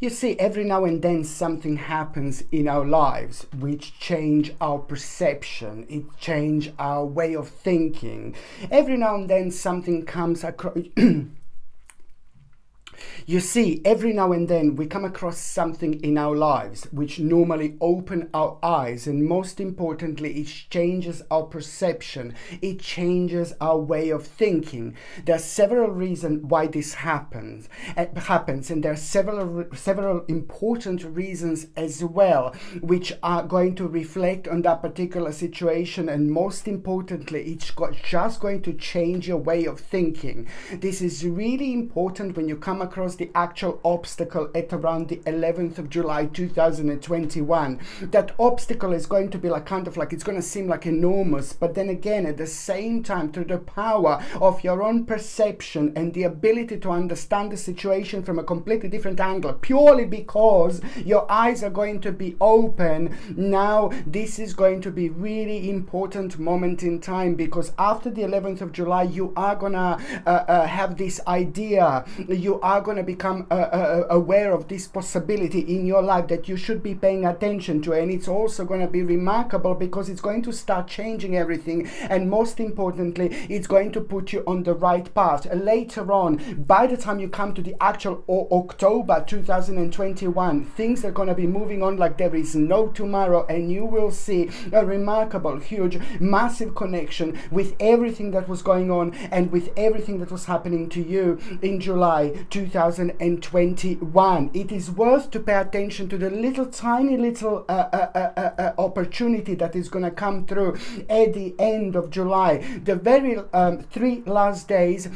You see, every now and then something happens in our lives which change our perception, it change our way of thinking. Every now and then something comes across. You see, every now and then we come across something in our lives which normally open our eyes, and most importantly, it changes our perception, it changes our way of thinking. There are several reasons why this happens, and there are several important reasons as well, which are going to reflect on that particular situation, and most importantly, it's just going to change your way of thinking. This is really important when you come across the actual obstacle at around the 11th of July 2021. That obstacle is going to be like it's going to seem like enormous, but then again at the same time, through the power of your own perception and the ability to understand the situation from a completely different angle, purely because your eyes are going to be open. Now this is going to be really important moment in time, because after the 11th of July you are gonna have this idea, you are going to become aware of this possibility in your life that you should be paying attention to, and it's also going to be remarkable because it's going to start changing everything, and most importantly it's going to put you on the right path. Later on, by the time you come to the actual October 2021, things are going to be moving on like there is no tomorrow, and you will see a remarkable, huge, massive connection with everything that was going on and with everything that was happening to you in July 2021. It is worth to pay attention to the tiny little opportunity that is going to come through at the end of July. The very 3 last days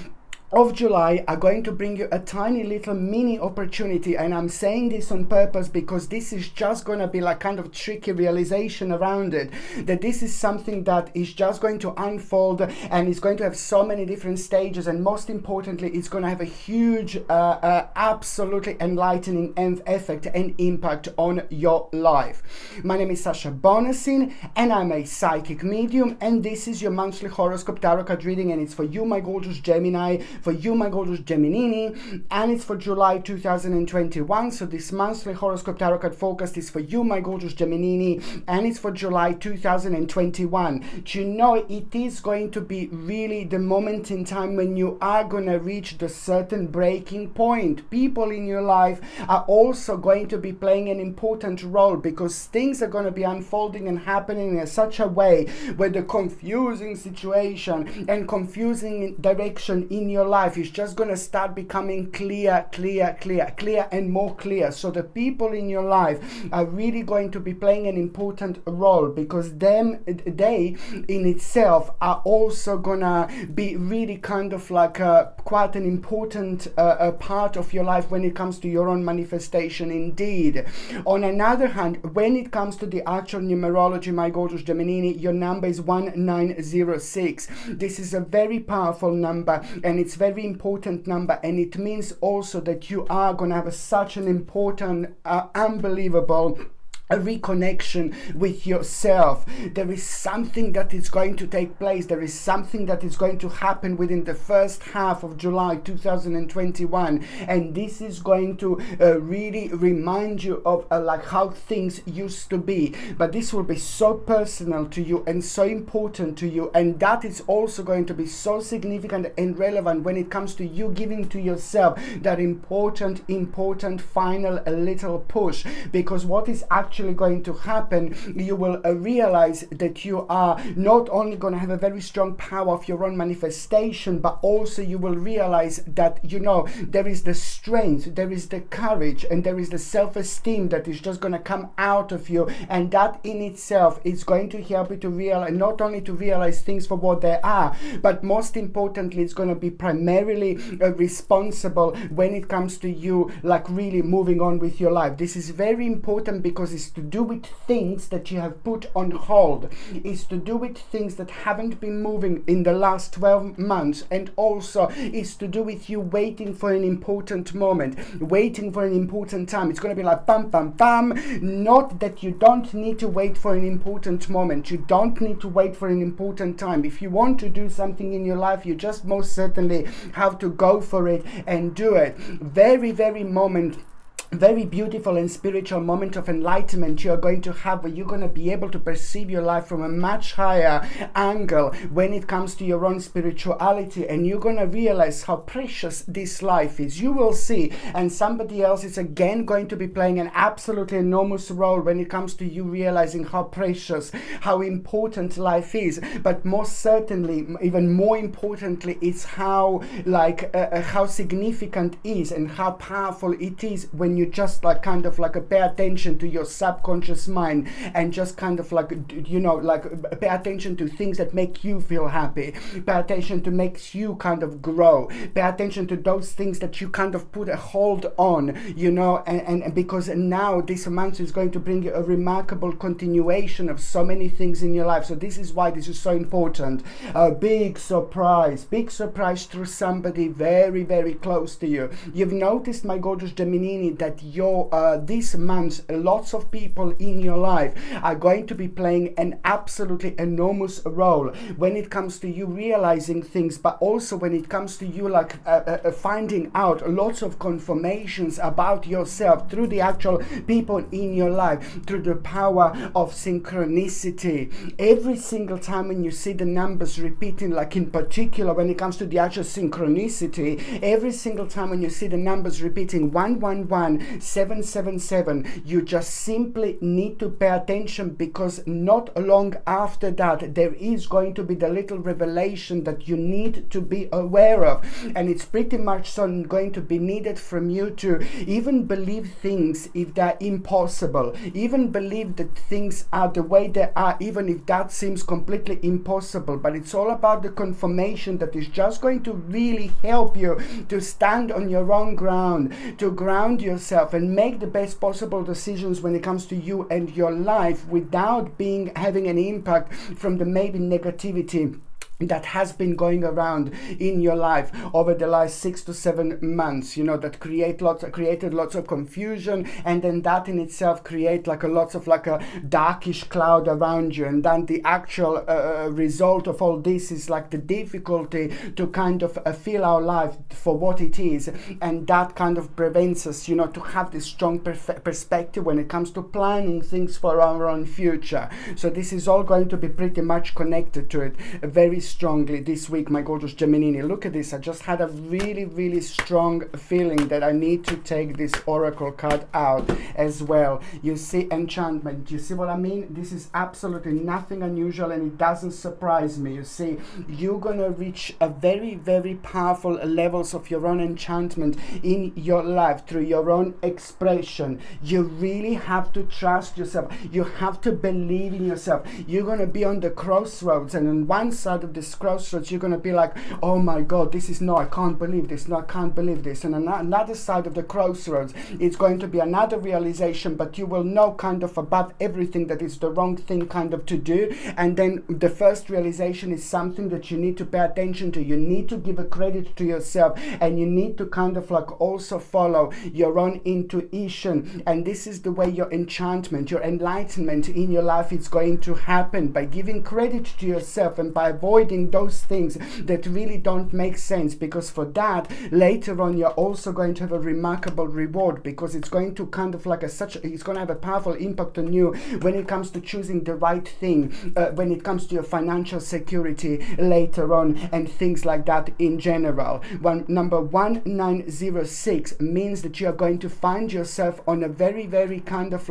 of July are going to bring you a tiny little mini opportunity, and I'm saying this on purpose because this is just going to be like kind of tricky realization around it, that this is something that is just going to unfold, and it's going to have so many different stages, and most importantly it's going to have a huge absolutely enlightening effect and impact on your life. My name is Sasha Bonasin and I'm a psychic medium, and this is your monthly horoscope tarot card reading, and it's for you my gorgeous Gemini, for you my gorgeous Geminini, and it's for July 2021. So this monthly horoscope tarot card forecast is for you my gorgeous Geminini, and it's for July 2021. Do you know, it is going to be really the moment in time when you are going to reach the certain breaking point. People in your life are also going to be playing an important role, because things are going to be unfolding and happening in such a way where the confusing situation and confusing direction in your life is just going to start becoming clear and more clear. So the people in your life are really going to be playing an important role, because they in itself are also gonna be really kind of like quite an important part of your life when it comes to your own manifestation indeed. On another hand, when it comes to the actual numerology, my gorgeous Geminini, your number is 1906. This is a very powerful number, and it's very important number, and it means also that you are going to have such an important unbelievable a reconnection with yourself. There is something that is going to take place. There is something that is going to happen within the first half of July 2021, and this is going to really remind you of like how things used to be, but this will be so personal to you and so important to you, and that is also going to be so significant and relevant when it comes to you giving to yourself that important final little push. Because what is actually going to happen, you will realize that you are not only going to have a very strong power of your own manifestation, but also you will realize that, you know, there is the strength, there is the courage, and there is the self-esteem that is just going to come out of you, and that in itself is going to help you to realize, not only to realize things for what they are, but most importantly it's going to be primarily responsible when it comes to you like really moving on with your life. This is very important because it's to do with things that you have put on hold. It's to do with things that haven't been moving in the last 12 months, and also it's to do with you waiting for an important moment, waiting for an important time. It's going to be like bam bam bam. Not that you don't need to wait for an important moment, you don't need to wait for an important time. If you want to do something in your life, you just most certainly have to go for it and do it. Very moment very beautiful and spiritual moment of enlightenment you're going to have, where you're going to be able to perceive your life from a much higher angle when it comes to your own spirituality, and you're going to realize how precious this life is. You will see, and somebody else is again going to be playing an absolutely enormous role when it comes to you realizing how precious, how important life is. But most certainly, even more importantly, it's how how significant it is and how powerful it is when you just kind of pay attention to your subconscious mind, and just kind of pay attention to things that make you feel happy, pay attention to makes you kind of grow, pay attention to those things that you kind of put a hold on, and because now this month is going to bring you a remarkable continuation of so many things in your life. So this is why this is so important. A big surprise through somebody very, very close to you. You've noticed, my gorgeous Gemini, that this month lots of people in your life are going to be playing an absolutely enormous role when it comes to you realizing things, but also when it comes to you finding out lots of confirmations about yourself through the actual people in your life, through the power of synchronicity. Every single time when you see the numbers repeating, in particular when it comes to the actual synchronicity, every single time when you see the numbers repeating 111 777, you just simply need to pay attention, because not long after that there is going to be the little revelation that you need to be aware of, and it's pretty much so going to be needed from you to even believe things if they're impossible, even believe that things are the way they are, even if that seems completely impossible. But it's all about the confirmation that is just going to really help you to stand on your own ground, to ground yourself and make the best possible decisions when it comes to you and your life, without having an impact from the maybe negativity that has been going around in your life over the last 6 to 7 months, that created lots of confusion, and then that in itself create lots of a darkish cloud around you, and then the actual result of all this is the difficulty to kind of feel our life for what it is, and that kind of prevents us, to have this strong perspective when it comes to planning things for our own future. So this is all going to be pretty much connected to it very strongly this week, my gorgeous Gemini. Look at this. I just had a really, really strong feeling that I need to take this oracle card out as well. You see, enchantment. You see what I mean? This is absolutely nothing unusual, and it doesn't surprise me. You see, you're gonna reach a very, very powerful levels of your own enchantment in your life through your own expression. You really have to trust yourself. You have to believe in yourself. You're gonna be on the crossroads, and on one side of this crossroads you're going to be like, oh my god, this is, no, I can't believe this, no, I can't believe this. And on another side of the crossroads it's going to be another realization, but you will know kind of above everything that it's the wrong thing kind of to do. And then the first realization is something that you need to pay attention to. You need to give a credit to yourself, and you need to kind of also follow your own intuition. And this is the way your enchantment, your enlightenment in your life is going to happen, by giving credit to yourself and by avoiding those things that really don't make sense, because for that later on you're also going to have a remarkable reward, because it's going to kind of it's going to have a powerful impact on you when it comes to choosing the right thing, when it comes to your financial security later on, and things like that in general. Number 1906 means that you are going to find yourself on a very, very kind of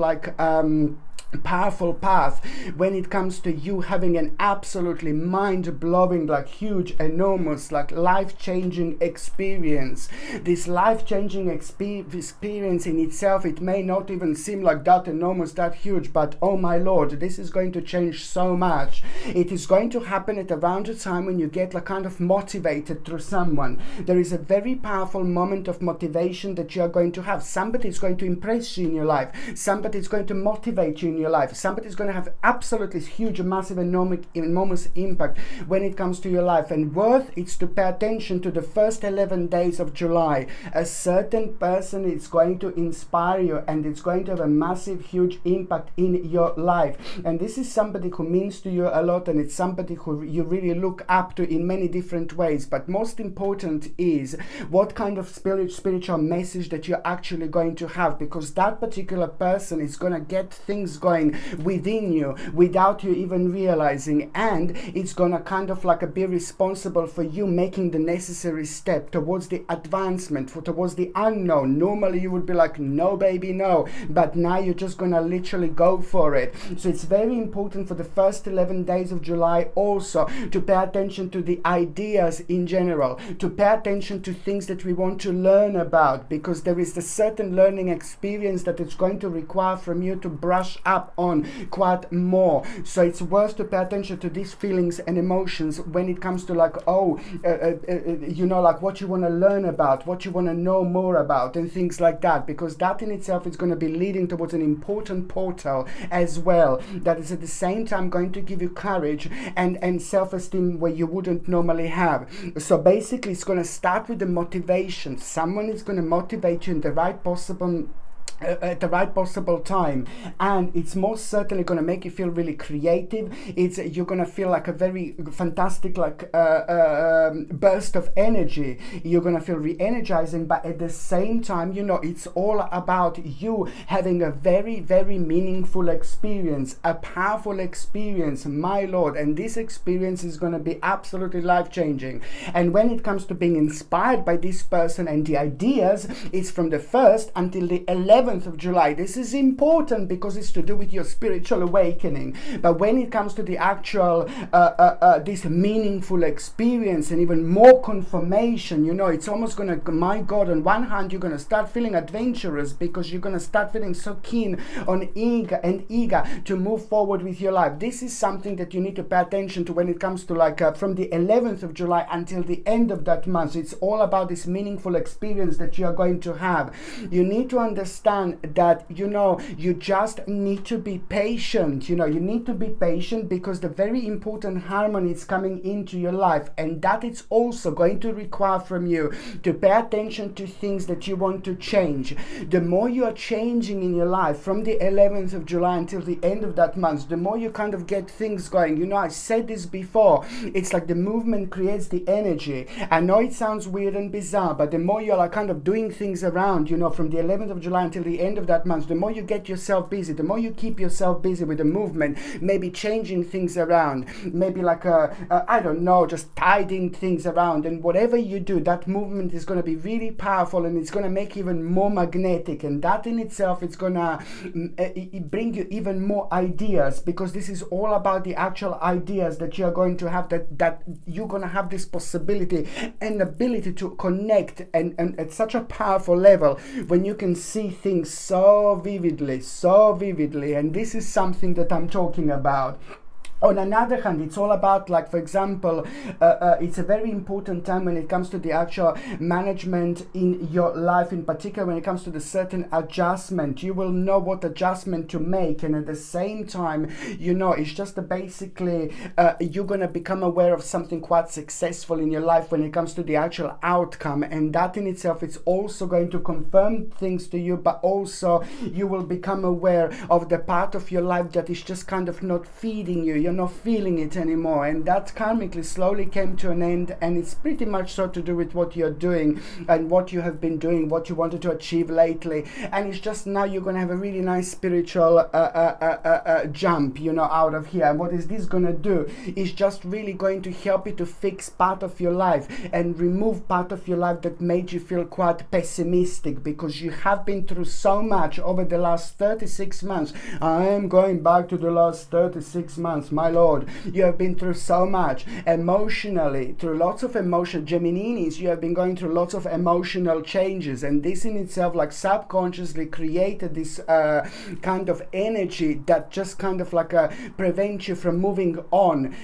powerful path when it comes to you having an absolutely mind-blowing, huge, enormous, life-changing experience. This life-changing experience in itself, it may not even seem like that enormous, that huge, but oh my lord, this is going to change so much. It is going to happen at around the time when you get kind of motivated through someone. There is a very powerful moment of motivation that you are going to have. Somebody is going to impress you in your life. Somebody is going to motivate you in your life. Somebody's going to have absolutely huge, massive, enormous impact when it comes to your life. And worth is to pay attention to the first 11 days of July. A certain person is going to inspire you, and it's going to have a massive, huge impact in your life. And this is somebody who means to you a lot, and it's somebody who you really look up to in many different ways. But most important is what kind of spiritual message that you're actually going to have, because that particular person is going to get things going within you without you even realizing, and it's going to kind of like be responsible for you making the necessary step towards the advancement, towards the unknown. Normally you would be like, no baby, no, but now you're just going to literally go for it. So it's very important for the first 11 days of July also to pay attention to the ideas in general, to pay attention to things that we want to learn about, because there is a certain learning experience that it's going to require from you to brush up on quite more. So it's worth to pay attention to these feelings and emotions when it comes to like, you know, like what you want to learn about, what you want to know more about, and things like that, because that in itself is going to be leading towards an important portal as well, that is at the same time going to give you courage and self-esteem where you wouldn't normally have. So basically it's going to start with the motivation. Someone is going to motivate you in the right possible at the right possible time, and it's most certainly going to make you feel really creative. You're going to feel like a very fantastic like burst of energy. You're going to feel re-energizing, but at the same time, you know, it's all about you having a very, very meaningful experience, a powerful experience, my lord. And this experience is going to be absolutely life-changing. And when it comes to being inspired by this person and the ideas, it's from the 1st until the 11th of July. This is important because it's to do with your spiritual awakening. But when it comes to the actual this meaningful experience and even more confirmation, you know, it's almost gonna, my God, on one hand you're gonna start feeling adventurous because you're gonna start feeling so keen on eager to move forward with your life. This is something that you need to pay attention to when it comes to like from the 11th of July until the end of that month. So it's all about this meaningful experience that you are going to have. You need to understand that, you know, you just need to be patient. You know, you need to be patient because the very important harmony is coming into your life, and that it's also going to require from you to pay attention to things that you want to change. The more you are changing in your life from the 11th of July until the end of that month, the more you kind of get things going. You know, I said this before, it's like the movement creates the energy. I know it sounds weird and bizarre, but the more you're like kind of doing things around, you know, from the 11th of July until the end of that month, the more you get yourself busy, the more you keep yourself busy with the movement, maybe changing things around, maybe like I don't know, just tidying things around, and whatever you do, that movement is going to be really powerful, and it's going to make you even more magnetic, and that in itself is going to bring you even more ideas, because this is all about the actual ideas that you're going to have, that you're going to have this possibility and ability to connect and at such a powerful level when you can see things so vividly, and this is something that I'm talking about. On another hand, it's all about, like, for example, it's a very important time when it comes to the actual management in your life, in particular when it comes to the certain adjustment. You will know what adjustment to make, and at the same time, you know, it's just basically you're going to become aware of something quite successful in your life when it comes to the actual outcome, and that in itself is also going to confirm things to you, but also you will become aware of the part of your life that is just kind of not feeding you. You're not feeling it anymore, and that karmically slowly came to an end, and it's pretty much so to do with what you're doing and what you have been doing, what you wanted to achieve lately, and it's just now you're going to have a really nice spiritual jump, you know, out of here. And what is this going to do? It's just really going to help you to fix part of your life and remove part of your life that made you feel quite pessimistic, because you have been through so much over the last 36 months. I am going back to the last 36 months. my Lord. You have been through so much emotionally, through lots of emotion. Gemininis, you have been going through lots of emotional changes, and this in itself like subconsciously created this kind of energy that just kind of like prevents you from moving on,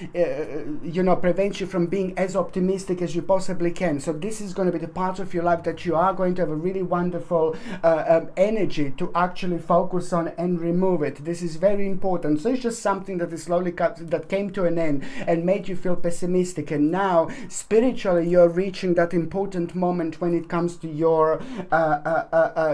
you know, prevents you from being as optimistic as you possibly can. So this is going to be the part of your life that you are going to have a really wonderful energy to actually focus on and remove it. This is very important. So it's just something that is slowly that came to an end and made you feel pessimistic, and now spiritually you're reaching that important moment when it comes to your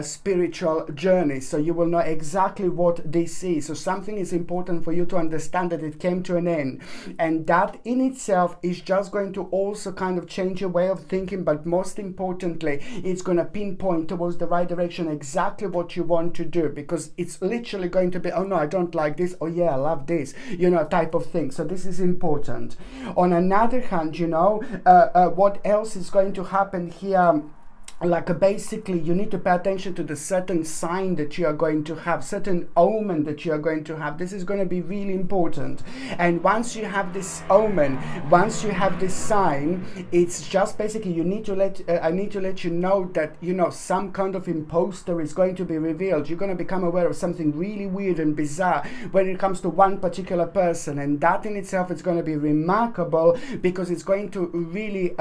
spiritual journey. So you will know exactly what this is. So something is important for you to understand, that it came to an end, and that in itself is just going to also kind of change your way of thinking, but most importantly it's going to pinpoint towards the right direction exactly what you want to do, because it's literally going to be, oh no, I don't like this, oh yeah, I love this, you know, type of thing. So this is important. On another hand, you know, what else is going to happen here? Like basically you need to pay attention to the certain sign that you are going to have, certain omen that you are going to have. This is going to be really important. And once you have this omen, once you have this sign, it's just basically you need to let I need to let you know that, you know, some kind of imposter is going to be revealed. You're going to become aware of something really weird and bizarre when it comes to one particular person, and that in itself is going to be remarkable, because it's going to really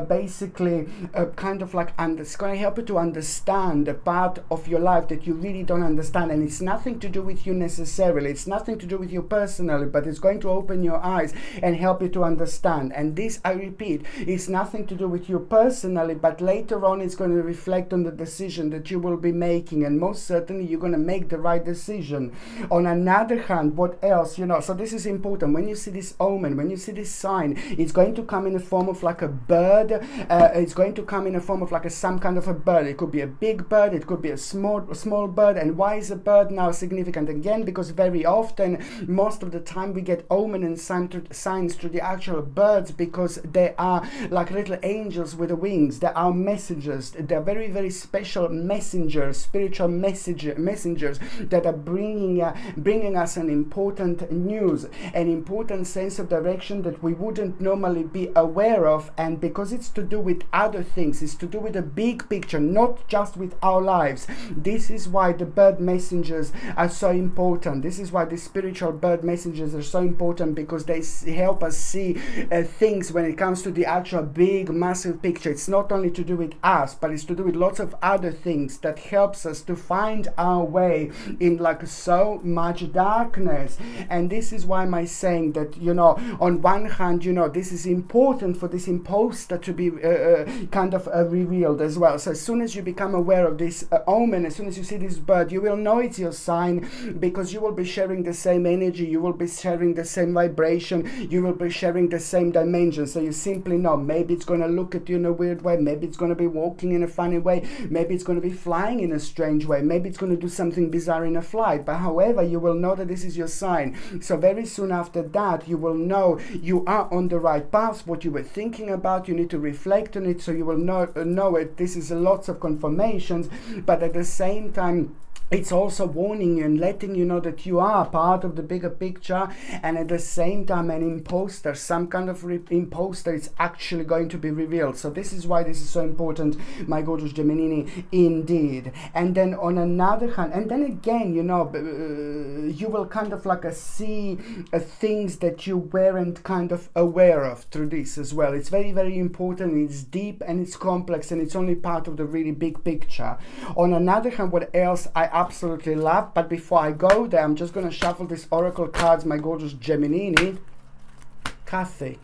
basically kind of like it's going to help you to understand the part of your life that you really don't understand, and it's nothing to do with you necessarily, it's nothing to do with you personally, but it's going to open your eyes and help you to understand. And this, I repeat, is nothing to do with you personally, but later on it's going to reflect on the decision that you will be making, and most certainly you're going to make the right decision. On another hand, what else, you know, so this is important. When you see this omen, when you see this sign, it's going to come in the form of like a bird, it's going to come in the form of like some kind of a bird. It could be a big bird, it could be a small bird. And why is a bird now significant? Again, because very often, most of the time, we get omen and signs through the actual birds, because they are like little angels with the wings. They are messengers. They're very, very special messengers, spiritual messengers that are bringing us an important news, an important sense of direction that we wouldn't normally be aware of. And because it's to do with other things, it's to do with a big picture, not just with our lives. This is why the bird messengers are so important. This is why the spiritual bird messengers are so important, because they help us see things when it comes to the actual big massive picture. It's not only to do with us, but it's to do with lots of other things that helps us to find our way in like so much darkness. And this is why my saying that, you know, on one hand, you know, this is important for this imposter to be kind of revealed as well. So as soon as you become aware of this omen, as soon as you see this bird, you will know it's your sign, because you will be sharing the same energy, you will be sharing the same vibration, you will be sharing the same dimension. So you simply know, maybe it's going to look at you in a weird way, maybe it's going to be walking in a funny way, maybe it's going to be flying in a strange way, maybe it's going to do something bizarre in a flight, but however, you will know that this is your sign. So very soon after that, you will know you are on the right path. What you were thinking about, you need to reflect on it, so you will know it. This is lots of confirmations, but at the same time, it's also warning you and letting you know that you are part of the bigger picture, and at the same time an imposter, some kind of imposter is actually going to be revealed. So this is why this is so important, my gorgeous Gemini, indeed. And then on another hand, and then again, you know, you will kind of like see things that you weren't kind of aware of through this as well. It's very, very important, it's deep and it's complex, and it's only part of the really big picture. On another hand, what else I absolutely love, but before I go there, I'm just going to shuffle these oracle cards, my gorgeous Gemini. Kathy.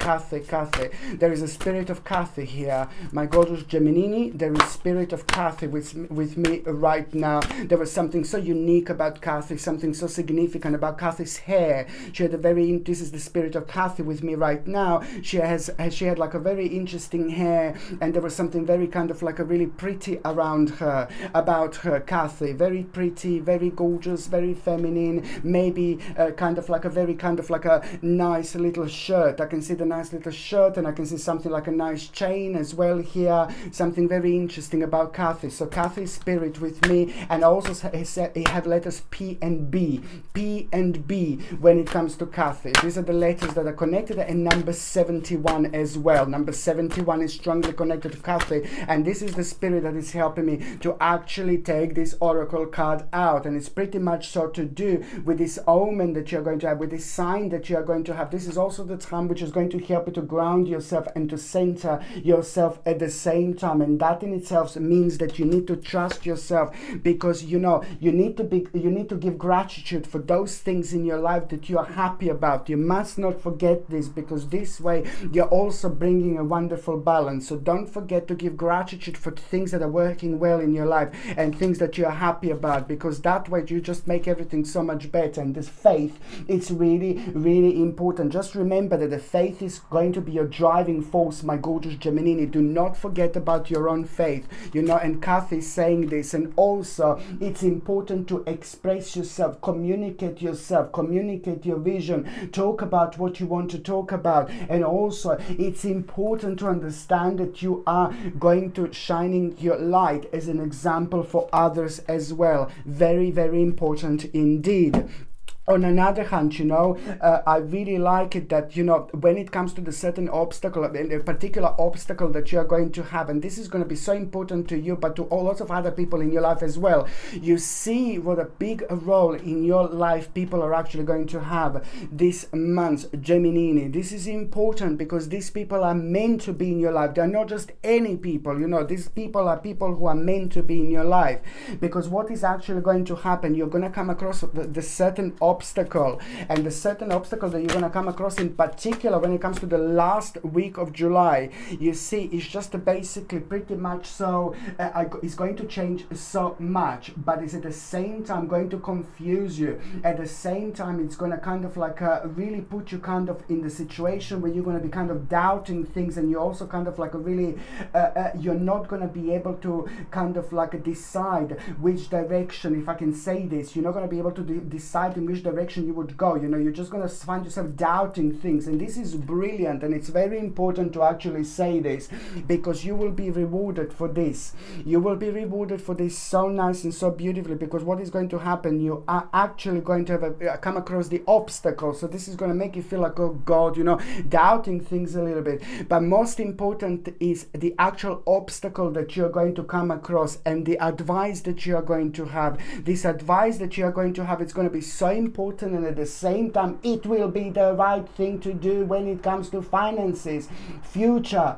There is a spirit of Kathy here, my gorgeous Gemini. There is spirit of Kathy with me right now. There was something so unique about Kathy, something so significant about Kathy's hair. She had a very, this is the spirit of Kathy with me right now. She had like a very interesting hair, and there was something very kind of like a really pretty around her, about her, Kathy. Very pretty, very gorgeous, very feminine, maybe kind of like a very kind of like a nice little shirt shirt. I can see the nice little shirt, and I can see something like a nice chain as well here. Something very interesting about Kathy. So Kathy is spirit with me, and also he have letters P and B. P and B when it comes to Kathy. These are the letters that are connected, and number 71 as well. Number 71 is strongly connected to Kathy, and this is the spirit that is helping me to actually take this oracle card out. And it's pretty much so to do with this omen that you're going to have, with this sign that you're going to have. This is also the time which is going to help you to ground yourself and to center yourself at the same time. And that in itself means that you need to trust yourself, because you know you need to give gratitude for those things in your life that you are happy about. You must not forget this, because this way you're also bringing a wonderful balance. So don't forget to give gratitude for things that are working well in your life and things that you are happy about, because that way you just make everything so much better. And this faith, it's really, really important. Just remember that the faith is going to be your driving force, my gorgeous Geminini. Do not forget about your own faith, you know. And Kathy is saying this. And also it's important to express yourself, communicate yourself, communicate your vision, talk about what you want to talk about. And also it's important to understand that you are going to shining your light as an example for others as well. Very, very important indeed. On another hand, you know, I really like it that, you know, when it comes to the certain obstacle, a particular obstacle that you are going to have, and this is going to be so important to you, but to a lot of other people in your life as well, you see what a big role in your life people are actually going to have this month, Geminini. This is important because these people are meant to be in your life. They're not just any people, you know. These people are people who are meant to be in your life, because what is actually going to happen, you're going to come across the certain obstacle, and the certain obstacle that you're going to come across in particular when it comes to the last week of July, you see, it's just basically pretty much so it's going to change so much, but it's at the same time going to confuse you. At the same time, it's going to kind of like really put you kind of in the situation where you're going to be kind of doubting things, and you're also kind of like really you're not going to be able to kind of like decide which direction, if I can say this, you're not going to be able to decide in which direction you would go. You know, you're just going to find yourself doubting things, and this is brilliant, and it's very important to actually say this, because you will be rewarded for this. You will be rewarded for this so nice and so beautifully, because what is going to happen, you are actually going to have come across the obstacle. So this is going to make you feel like, oh God, you know, doubting things a little bit. But most important is the actual obstacle that you're going to come across, and the advice that you are going to have. This advice that you are going to have, it's going to be so important, and at the same time it will be the right thing to do when it comes to finances, future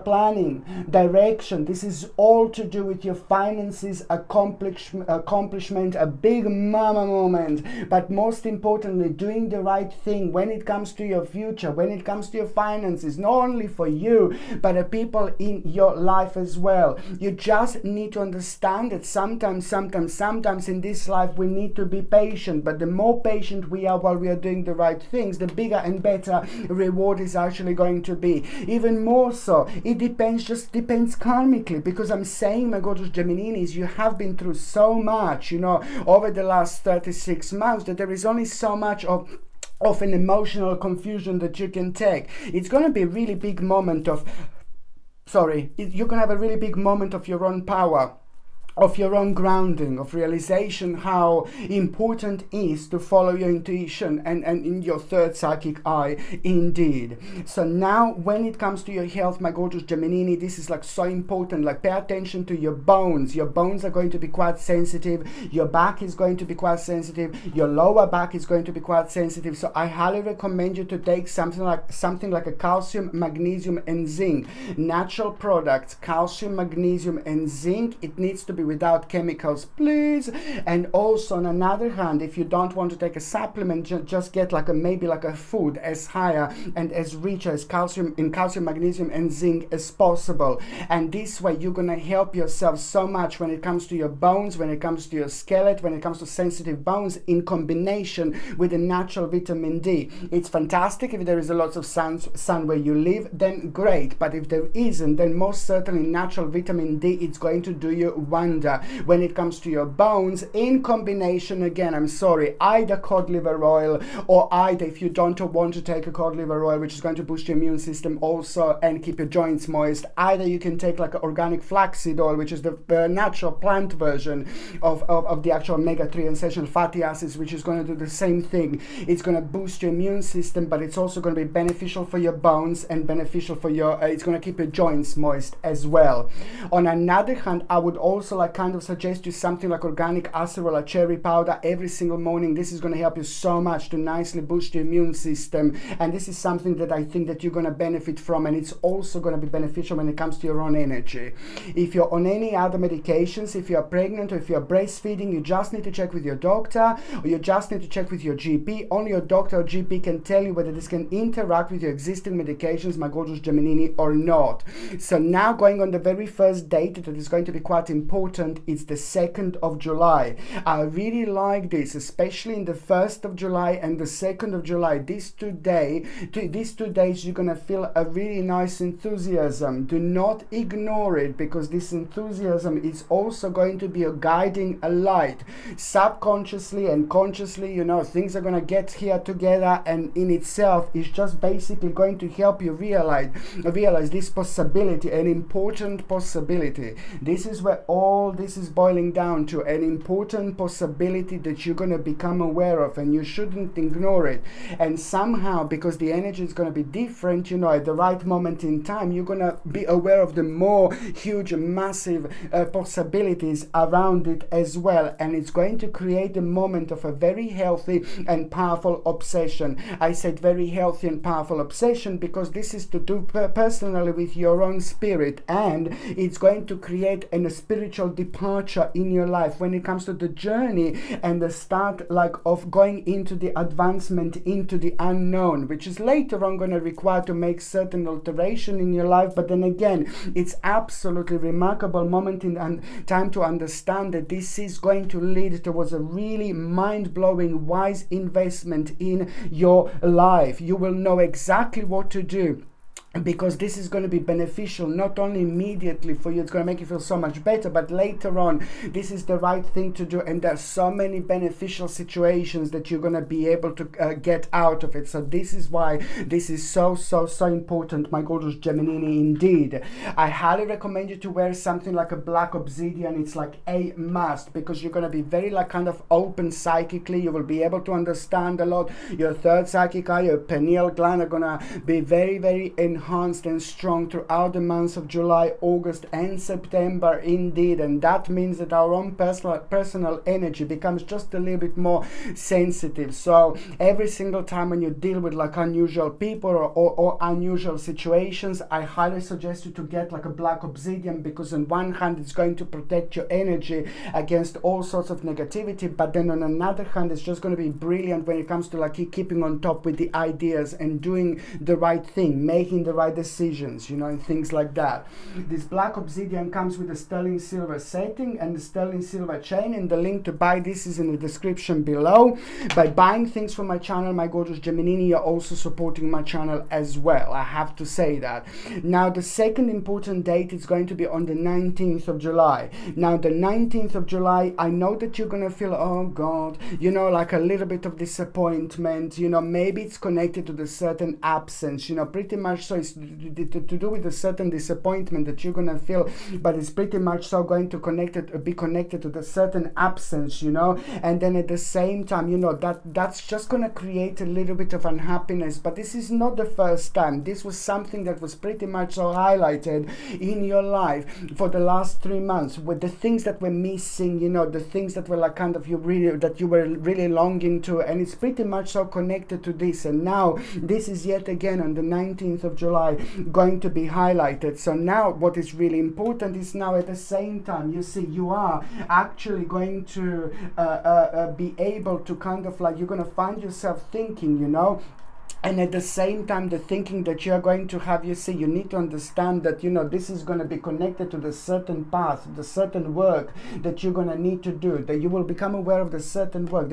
planning, direction. This is all to do with your finances, accomplishment, a big mama moment, but most importantly, doing the right thing when it comes to your future, when it comes to your finances, not only for you, but the people in your life as well. You just need to understand that sometimes in this life we need to be patient, but the more patient we are while we are doing the right things, the bigger and better reward is actually going to be. Even more so, it just depends karmically, because I'm saying, my gorgeous Gemininis, you have been through so much, you know, over the last 36 months, that there is only so much of an emotional confusion that you can take. It's going to be a really big moment of, you're going to have a really big moment of your own power, of your own grounding, of realization how important it is to follow your intuition and in your third psychic eye indeed. So now when it comes to your health, my gorgeous Geminini, this is like so important. Like, pay attention to your bones. Your bones are going to be quite sensitive. Your back is going to be quite sensitive. Your lower back is going to be quite sensitive. So I highly recommend you to take something like a calcium, magnesium and zinc. Natural products, calcium, magnesium and zinc. It needs to be without chemicals, please. And also, on another hand, if you don't want to take a supplement, just get like maybe like a food as higher and as rich as calcium, magnesium and zinc as possible. And this way you're gonna help yourself so much when it comes to your bones, when it comes to your skeleton, when it comes to sensitive bones, in combination with the natural vitamin D. It's fantastic if there is a lot of sun where you live, then great. But if there isn't, then most certainly natural vitamin D, it's going to do you one lavender. When it comes to your bones, in combination, again, I'm sorry, either cod liver oil, or either, if you don't want to take a cod liver oil, which is going to boost your immune system also and keep your joints moist, either you can take like organic flaxseed oil, which is the natural plant version of the actual omega-3 essential fatty acids, which is going to do the same thing. It's going to boost your immune system, but it's also going to be beneficial for your bones and beneficial for your it's going to keep your joints moist as well. On another hand, I would also like kind of suggest you something like organic acerola cherry powder every single morning. This is going to help you so much to nicely boost your immune system, and this is something that I think that you're going to benefit from, and it's also going to be beneficial when it comes to your own energy. If you're on any other medications, if you're pregnant or if you're breastfeeding, you just need to check with your doctor, or you just need to check with your GP. Only your doctor or GP can tell you whether this can interact with your existing medications, my gorgeous Gemini, or not. So now going on the very first date that is going to be quite important, it's the 2nd of July. I really like this, especially in the 1st of July and the 2nd of July. These two days you're going to feel a really nice enthusiasm. Do not ignore it, because this enthusiasm is also going to be a guiding a light. Subconsciously and consciously, you know, things are going to get here together, and in itself is just basically going to help you realize this possibility, an important possibility. This is where all this is boiling down to, an important possibility that you're going to become aware of, and you shouldn't ignore it. And somehow, because the energy is going to be different, you know, at the right moment in time, you're going to be aware of the more huge, massive possibilities around it as well, and it's going to create a moment of a very healthy and powerful obsession. I said very healthy and powerful obsession because this is to do personally with your own spirit, and it's going to create a spiritual departure in your life when it comes to the journey and the start like of going into the advancement into the unknown, which is later on going to require to make certain alteration in your life. But then again, it's absolutely remarkable moment in time to understand that this is going to lead towards a really mind-blowing wise investment in your life. You will know exactly what to do, because this is going to be beneficial not only immediately for you, it's going to make you feel so much better, but later on this is the right thing to do, and there's so many beneficial situations that you're going to be able to get out of it. So this is why this is so important, my gorgeous Gemini. Indeed, I highly recommend you to wear something like a black obsidian. It's like a must, because you're going to be very like kind of open psychically. You will be able to understand a lot. Your third psychic eye, your pineal gland are going to be very enhanced and strong throughout the months of July, August and September indeed, and that means that our own personal energy becomes just a little bit more sensitive. So every single time when you deal with like unusual people or unusual situations, I highly suggest you to get like a black obsidian, because on one hand it's going to protect your energy against all sorts of negativity, but then on another hand it's just going to be brilliant when it comes to like keeping on top with the ideas and doing the right thing, making the right decisions, you know, and things like that. This black obsidian comes with a sterling silver setting and the sterling silver chain, and the link to buy this is in the description below. By buying things from my channel, my gorgeous Gemini, you're also supporting my channel as well, I have to say that. Now the second important date is going to be on the 19th of July. Now the 19th of July, I know that you're gonna feel, oh god, you know, like a little bit of disappointment, you know, maybe it's connected to the certain absence, you know, pretty much so it's to do with a certain disappointment that you're gonna feel, but it's pretty much so going to be connected to the certain absence, you know. And then at the same time, you know, that's just gonna create a little bit of unhappiness. But this is not the first time. This was something that was pretty much so highlighted in your life for the last 3 months, with the things that were missing, you know, the things that were like kind of you were really longing to, and it's pretty much so connected to this. And now this is yet again on the 19th of July going to be highlighted. So now what is really important is now at the same time, you see, you are actually going to be able to kind of like, you're going to find yourself thinking, you know, And at the same time, the thinking that you're going to have, you see, you need to understand that, you know, this is going to be connected to the certain path, the certain work that you're going to need to do, that you will become aware of the certain work.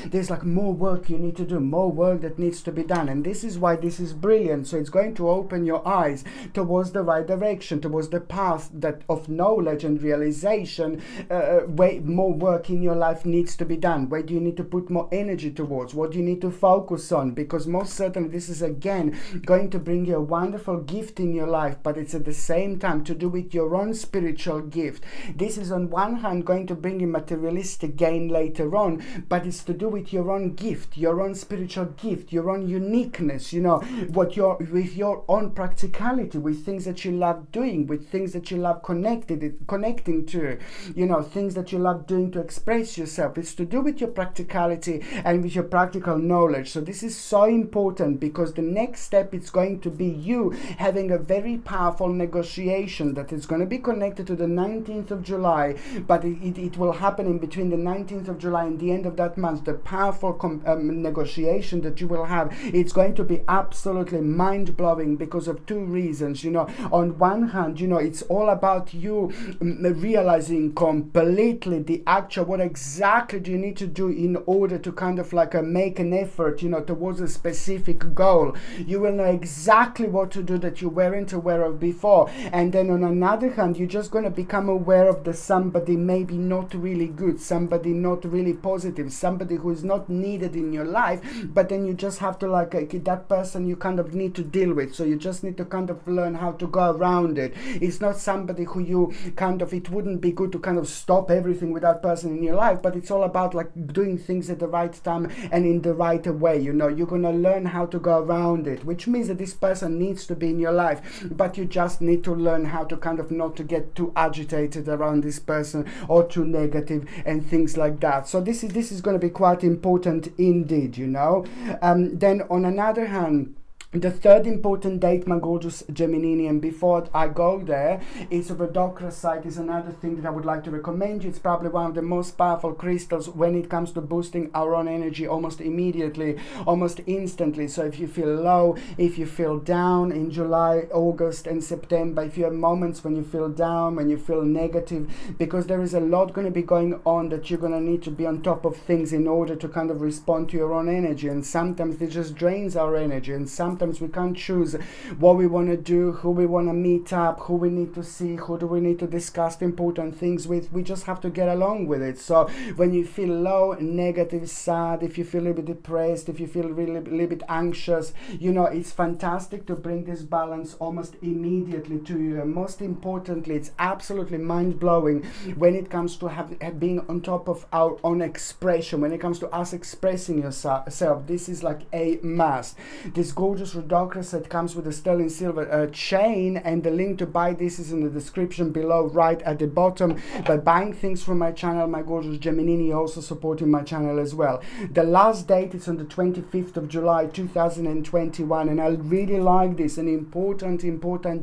There's like more work you need to do, more work that needs to be done. And this is why this is brilliant. So it's going to open your eyes towards the right direction, towards the path that of knowledge and realization, where more work in your life needs to be done. Where do you need to put more energy towards? What do you need to focus on? Because most certainly this is again going to bring you a wonderful gift in your life, but it's at the same time to do with your own spiritual gift. This is on one hand going to bring you materialistic gain later on, but it's to do with your own gift, your own spiritual gift, your own uniqueness, you know, what you're with your own practicality, with things that you love doing, with things that you love connecting to, you know, things that you love doing to express yourself. It's to do with your practicality and with your practical knowledge. So this is so important, because the next step is going to be you having a very powerful negotiation that is going to be connected to the 19th of July, but it will happen in between the 19th of July and the end of that month. The powerful negotiation that you will have, it's going to be absolutely mind-blowing because of two reasons. You know, on one hand, you know, it's all about you realizing completely the actual, what exactly do you need to do in order to kind of like make an effort, you know, towards a specific goal. You will know exactly what to do that you weren't aware of before. And then on another hand, you're just going to become aware of the somebody maybe not really good, somebody not really positive, somebody who is not needed in your life, but then you just have to like that person you kind of need to deal with. So you just need to kind of learn how to go around it. It's not somebody who you kind of, it wouldn't be good to kind of stop everything with that person in your life, but it's all about like doing things at the right time and in the right way. You know, you're going to learn how to go around it, which means that this person needs to be in your life, but you just need to learn how to kind of not to get too agitated around this person or too negative and things like that. So this is going to be quite important indeed, you know. Then on another hand, the third important date, my gorgeous Gemini, and before I go there, is a rhodochrosite is another thing that I would like to recommend you. It's probably one of the most powerful crystals when it comes to boosting our own energy almost immediately, almost instantly. So if you feel low, if you feel down in July, August and September, if you have moments when you feel down, when you feel negative, because there is a lot going to be going on that you're going to need to be on top of things in order to kind of respond to your own energy. And sometimes it just drains our energy, and sometimes we can't choose what we want to do, who we want to meet up, who we need to see, who do we need to discuss important things with. We just have to get along with it. So when you feel low, negative, sad, if you feel a little bit depressed, if you feel really a little bit anxious, you know, it's fantastic to bring this balance almost immediately to you. And most importantly, it's absolutely mind-blowing when it comes to being on top of our own expression, when it comes to us expressing yourself. This is like a must. This gorgeous rhodochrosite comes with a sterling silver chain, and the link to buy this is in the description below, right at the bottom. By buying things from my channel, my gorgeous Gemini, also supporting my channel as well. The last date is on the 25th of July 2021, and I really like this. An important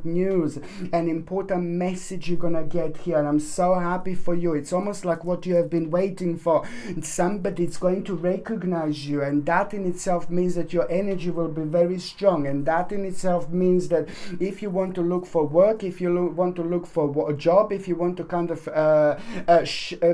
news, an important message you're gonna get here, and I'm so happy for you. It's almost like what you have been waiting for. Somebody's going to recognize you, and that in itself means that your energy will be very strong, and that in itself means that if you want to look for work, if you want to look for a job, if you want to kind of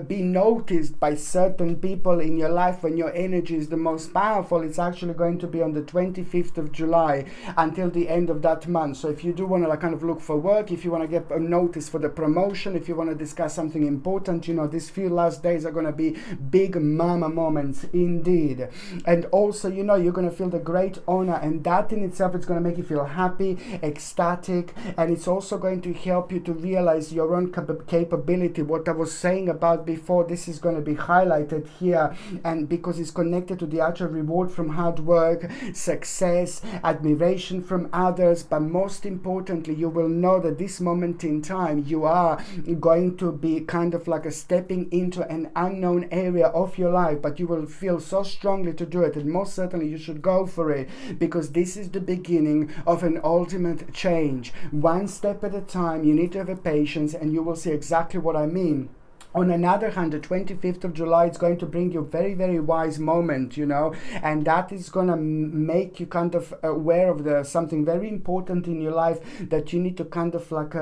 be noticed by certain people in your life when your energy is the most powerful, it's actually going to be on the 25th of July until the end of that month. So if you do want to like kind of look for work, if you want to get a notice for the promotion, if you want to discuss something important, you know, these few last days are going to be big mama moments indeed. And also, you know, you're going to feel the great honor, and that in itself is going to make you feel happy, ecstatic, and it's also going to help you to realize your own capability. What I was saying about before, this is going to be highlighted here, and because it's connected to the actual reward from hard work, success, admiration from others, but most importantly, you will know that this moment in time you are going to be kind of like a stepping into an unknown area of your life, but you will feel so strongly to do it, and most certainly you should go for it, because this is the beginning of an ultimate change. One step at a time. You need to have a patience, and you will see exactly what I mean. On another hand, the 25th of July is going to bring you very, very wise moment, you know, and that is going to make you kind of aware of something very important in your life, that you need to kind of like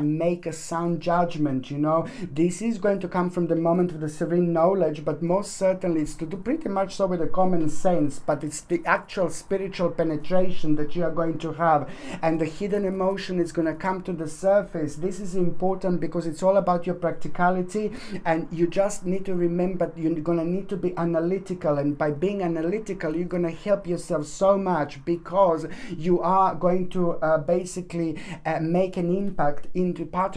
make a sound judgment, you know. This is going to come from the moment of the serene knowledge, but most certainly it's to do pretty much so with the common sense, but it's the actual spiritual penetration that you are going to have, and the hidden emotion is going to come to the surface. This is important because it's all about your practicality. And you just need to remember you're going to need to be analytical, and by being analytical you're going to help yourself so much, because you are going to basically make an impact into part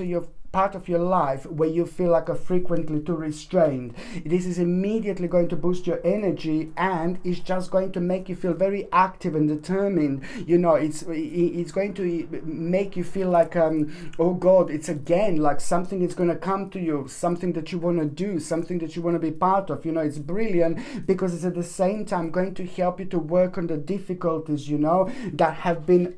of your life where you feel like a frequently too restrained. This is immediately going to boost your energy, and it's just going to make you feel very active and determined. You know, it's going to make you feel like oh God, it's again like something is going to come to you, something that you want to do, something that you want to be part of. You know, it's brilliant because it's at the same time going to help you to work on the difficulties, you know, that have been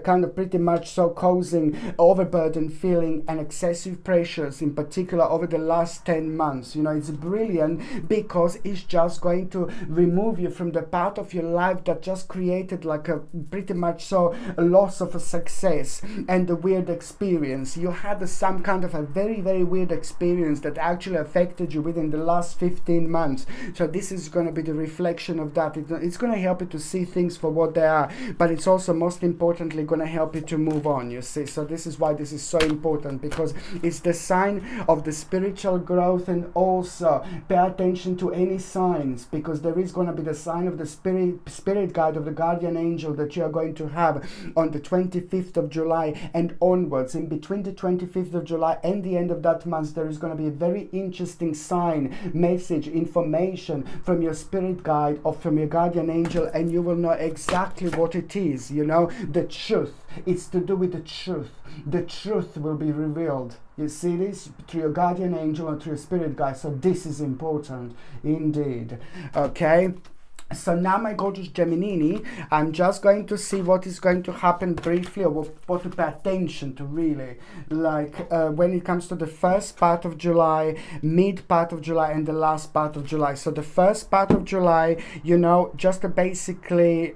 kind of pretty much so causing overburden feeling and excessive pressures, in particular over the last 10 months. You know, it's brilliant because it's just going to remove you from the part of your life that just created like a pretty much so a loss of a success and a weird experience. You had some kind of a very, very weird experience that actually affected you within the last 15 months. So this is going to be the reflection of that. It's going to help you to see things for what they are, but it's also most importantly going to help you to move on, you see. So this is why this is so important, because it's the sign of the spiritual growth. And also pay attention to any signs, because there is going to be the sign of the spirit guide of the guardian angel that you are going to have on the 25th of July and onwards. In between the 25th of July and the end of that month, there is going to be a very interesting sign, message, information from your spirit guide or from your guardian angel, and you will know exactly what it is. You know, the truth. It's to do with the truth. The truth will be revealed. You see this through your guardian angel and through your spirit guide. So this is important indeed. Okay. So now, my gorgeous Geminini, I'm just going to see what is going to happen briefly, or what to pay attention to really, like when it comes to the first part of July, mid part of July, and the last part of July. So the first part of July, you know, just basically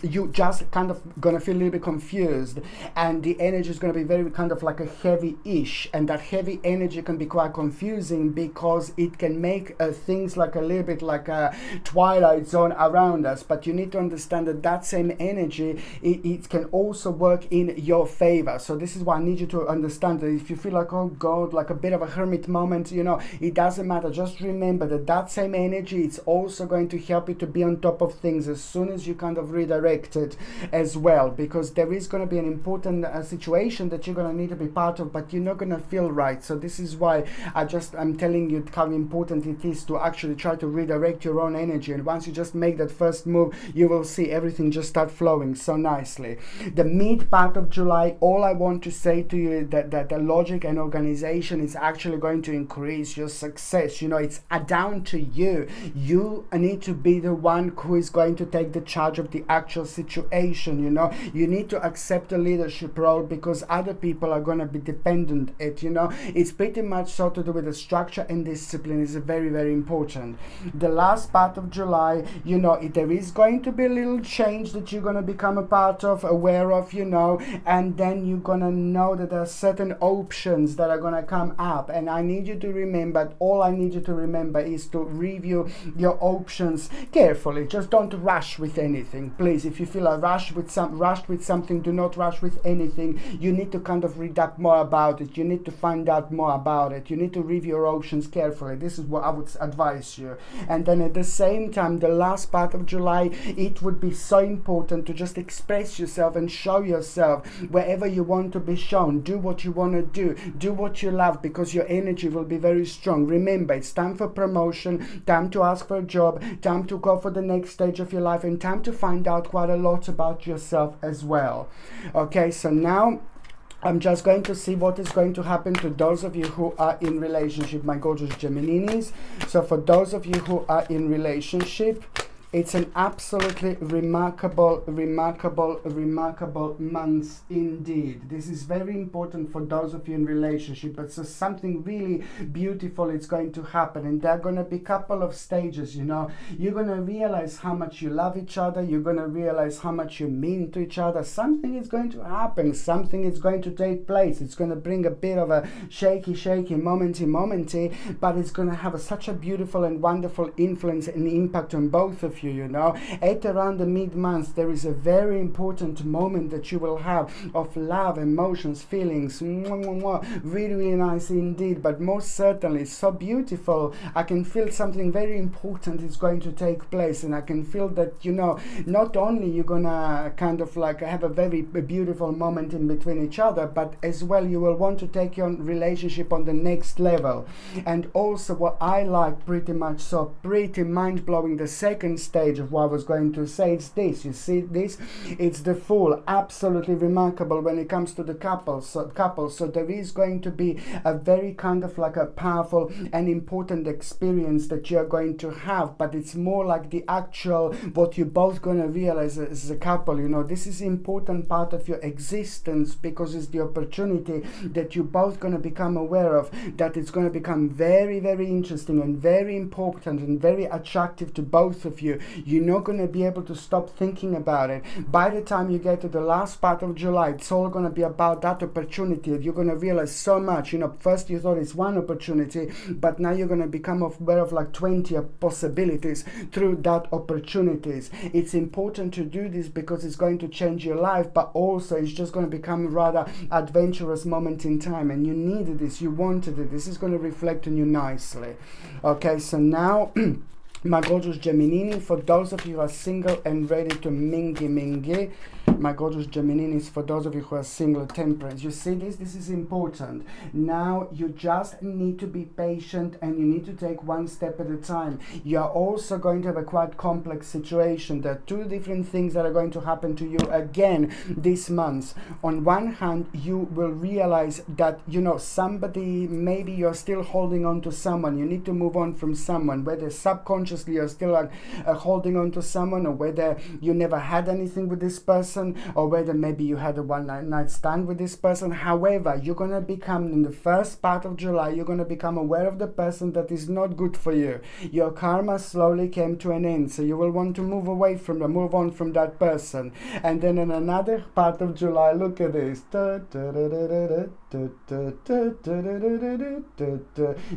you just kind of gonna feel a little bit confused, and the energy is gonna be very kind of like a heavy-ish, and that heavy energy can be quite confusing because it can make things like a little bit like a twilight zone around us. But you need to understand that that same energy, it can also work in your favor. So this is why I need you to understand that if you feel like, oh God, like a bit of a hermit moment, you know, it doesn't matter. Just remember that that same energy, it's also going to help you to be on top of things as soon as you kind of redirect it as well, because there is going to be an important situation that you're going to need to be part of, but you're not going to feel right. So this is why I'm telling you how important it is to actually try to redirect your own energy. And once you just make that first move, you will see everything just start flowing so nicely. The mid part of July, all I want to say to you is that the logic and organization is actually going to increase your success. You know, it's down to you. You need to be the one who is going to take the charge of the actual situation. You know, you need to accept the leadership role, because other people are going to be dependent it. You know, it's pretty much so to do with the structure and discipline is very, very important. The last part of July, you know, there is going to be a little change that you're going to become a part of, aware of, you know, and then you're going to know that there are certain options that are going to come up. And I need you to remember, all I need you to remember is to review your options carefully. Just don't rush with anything, please. If you feel a rushed with something, do not rush with anything. You need to kind of read up more about it. You need to find out more about it. You need to review your options carefully. This is what I would advise you. And then at the same time, the last part of July, it would be so important to just express yourself and show yourself wherever you want to be shown. Do what you want to do what you love, because your energy will be very strong. Remember, it's time for promotion, time to ask for a job, time to go for the next stage of your life, and time to find out quite a lot about yourself as well. Okay, so now I'm just going to see what is going to happen to those of you who are in relationship, my gorgeous Gemininis. So for those of you who are in relationship, It's an absolutely remarkable, remarkable, remarkable month indeed. This is very important for those of you in relationship, but so something really beautiful is going to happen, and there are going to be a couple of stages, you know. You're going to realize how much you love each other. You're going to realize how much you mean to each other. Something is going to happen. Something is going to take place. It's going to bring a bit of a shaky, momenty, but it's going to have such a beautiful and wonderful influence and impact on both of you, you know. At around the mid-month, there is a very important moment that you will have of love, emotions, feelings. Really, really nice indeed, but most certainly so beautiful. I can feel something very important is going to take place, and I can feel that, you know, not only you're gonna kind of like have a very beautiful moment in between each other, but as well you will want to take your relationship on the next level. And also what I like pretty much, so pretty mind-blowing, the second stage of what I was going to say, it's this. You see this? It's the Fool. Absolutely remarkable when it comes to the couples. So there is going to be a very kind of like a powerful and important experience that you're going to have, but it's more like the actual what you're both going to realize as a couple. You know, this is important part of your existence, because it's the opportunity that you're both going to become aware of, that it's going to become very, very interesting and very important and very attractive to both of you. You're not going to be able to stop thinking about it. By the time you get to the last part of July, it's all going to be about that opportunity. You're going to realize so much. You know, first you thought it's one opportunity, but now you're going to become aware of like 20 possibilities through that opportunities. It's important to do this because it's going to change your life, but also it's just going to become a rather adventurous moment in time, and you needed this, you wanted it. This is going to reflect on you nicely. Okay, so now my gorgeous Geminini, for those of you who are single and ready to mingy, my gorgeous Gemininis, for those of you who are single, Temperance. You see this? This is important. Now you just need to be patient, and you need to take one step at a time. You are also going to have a quite complex situation. There are two different things that are going to happen to you again this month. On one hand, you will realize that, you know, somebody, maybe you're still holding on to someone. You need to move on from someone, whether subconsciously you're still holding on to someone, or whether you never had anything with this person, or whether maybe you had a one-night stand with this person. However, you're going to become, in the first part of July, you're going to become aware of the person that is not good for you. Your karma slowly came to an end, so you will want to move on from that person. And then in another part of July, look at this.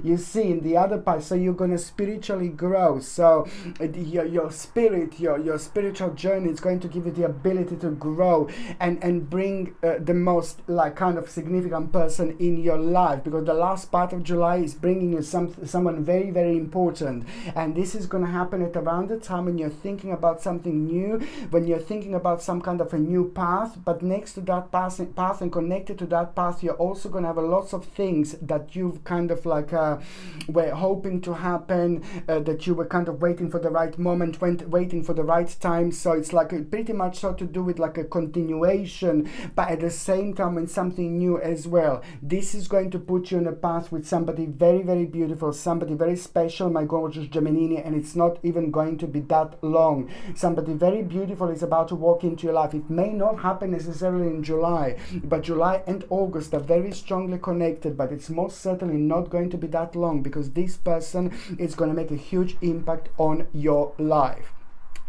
You see, in the other part, so you're going to spiritually grow. So your spirit, your spiritual journey is going to give you the ability to grow and bring the most like kind of significant person in your life, because the last part of July is bringing you someone very, very important. And this is going to happen at around the time when you're thinking about something new, when you're thinking about some kind of a new path. But next to that path and connected to that path, you're also going to have lots of things that you've kind of like were hoping to happen, that you were kind of waiting for the right moment, waiting for the right time. So it's like pretty much so to do with like a continuation, but at the same time when something new as well. This is going to put you on a path with somebody very, very beautiful, somebody very special, my gorgeous Geminini, and it's not even going to be that long. Somebody very beautiful is about to walk into your life. It may not happen necessarily in July, but July and August are very strongly connected, but it's most certainly not going to be that long, because this person is going to make a huge impact on your life.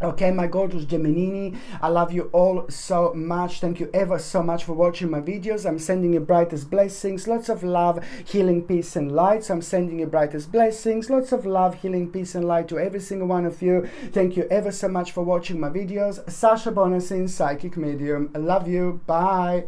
Okay, my gorgeous Geminini, I love you all so much. Thank you ever so much for watching my videos. I'm sending you brightest blessings, lots of love, healing, peace and light. So I'm sending you brightest blessings, lots of love, healing, peace and light to every single one of you. Thank you ever so much for watching my videos. Sasha Bonasin, Psychic Medium. I love you. Bye.